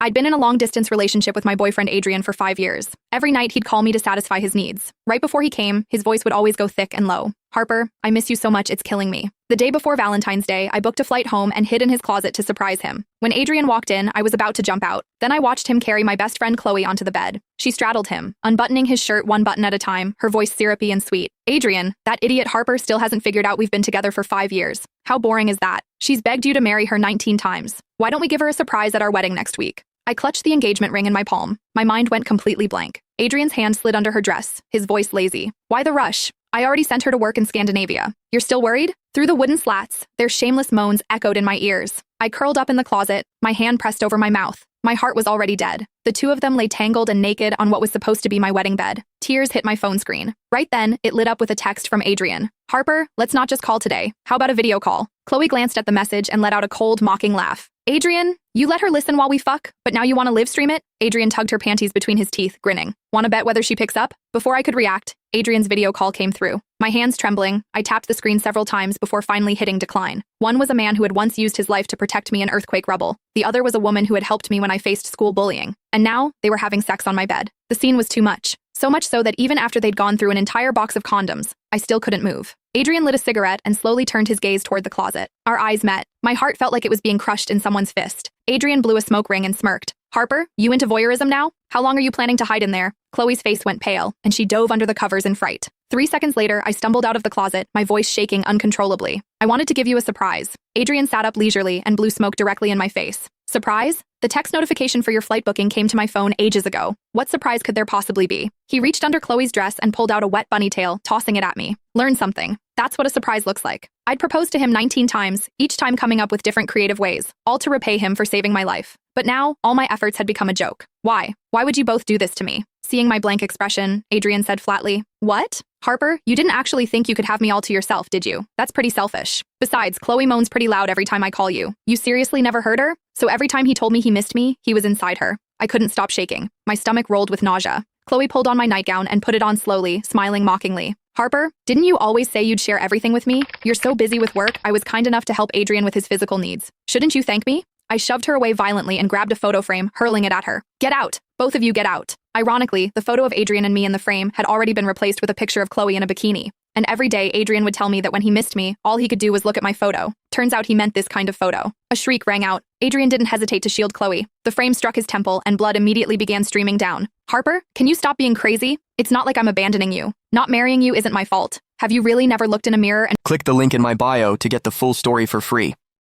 I'd been in a long-distance relationship with my boyfriend Adrian for 5 years. Every night he'd call me to satisfy his needs. Right before he came, his voice would always go thick and low. Harper, I miss you so much, it's killing me. The day before Valentine's Day, I booked a flight home and hid in his closet to surprise him. When Adrian walked in, I was about to jump out. Then I watched him carry my best friend Chloe onto the bed. She straddled him, unbuttoning his shirt one button at a time, her voice syrupy and sweet. Adrian, that idiot Harper still hasn't figured out we've been together for 5 years. How boring is that? She's begged you to marry her 19 times. Why don't we give her a surprise at our wedding next week? I clutched the engagement ring in my palm. My mind went completely blank. Adrian's hand slid under her dress, his voice lazy. Why the rush? I already sent her to work in Scandinavia. You're still worried? Through the wooden slats, their shameless moans echoed in my ears. I curled up in the closet, my hand pressed over my mouth. My heart was already dead. The two of them lay tangled and naked on what was supposed to be my wedding bed. Tears hit my phone screen. Right then, it lit up with a text from Adrian. Harper, let's not just call today. How about a video call? Chloe glanced at the message and let out a cold, mocking laugh. Adrian, you let her listen while we fuck, but now you want to live stream it? Adrian tugged her panties between his teeth, grinning. Want to bet whether she picks up? Before I could react, Adrian's video call came through. My hands trembling, I tapped the screen several times before finally hitting decline. One was a man who had once used his life to protect me in earthquake rubble. The other was a woman who had helped me when I faced school bullying. And now, they were having sex on my bed. The scene was too much. So much so that even after they'd gone through an entire box of condoms, I still couldn't move. Adrian lit a cigarette and slowly turned his gaze toward the closet. Our eyes met. My heart felt like it was being crushed in someone's fist. Adrian blew a smoke ring and smirked. Harper, you into voyeurism now? How long are you planning to hide in there? Chloe's face went pale, and she dove under the covers in fright. 3 seconds later, I stumbled out of the closet, my voice shaking uncontrollably. I wanted to give you a surprise. Adrian sat up leisurely and blew smoke directly in my face. Surprise? The text notification for your flight booking came to my phone ages ago. What surprise could there possibly be? He reached under Chloe's dress and pulled out a wet bunny tail, tossing it at me. Learn something. That's what a surprise looks like. I'd proposed to him 19 times, each time coming up with different creative ways, all to repay him for saving my life. But now, all my efforts had become a joke. Why? Why would you both do this to me? Seeing my blank expression, Adrian said flatly, What? Harper, you didn't actually think you could have me all to yourself, did you? That's pretty selfish. Besides, Chloe moans pretty loud every time I call you. You seriously never heard her? So every time he told me he missed me, he was inside her. I couldn't stop shaking. My stomach rolled with nausea. Chloe pulled on my nightgown and put it on slowly, smiling mockingly. Harper, didn't you always say you'd share everything with me? You're so busy with work, I was kind enough to help Adrian with his physical needs. Shouldn't you thank me? I shoved her away violently and grabbed a photo frame, hurling it at her. Get out! Both of you get out! Ironically, the photo of Adrian and me in the frame had already been replaced with a picture of Chloe in a bikini. And every day, Adrian would tell me that when he missed me, all he could do was look at my photo. Turns out he meant this kind of photo. A shriek rang out. Adrian didn't hesitate to shield Chloe. The frame struck his temple, and blood immediately began streaming down. Harper, can you stop being crazy? It's not like I'm abandoning you. Not marrying you isn't my fault. Have you really never looked in a mirror and— Click the link in my bio to get the full story for free.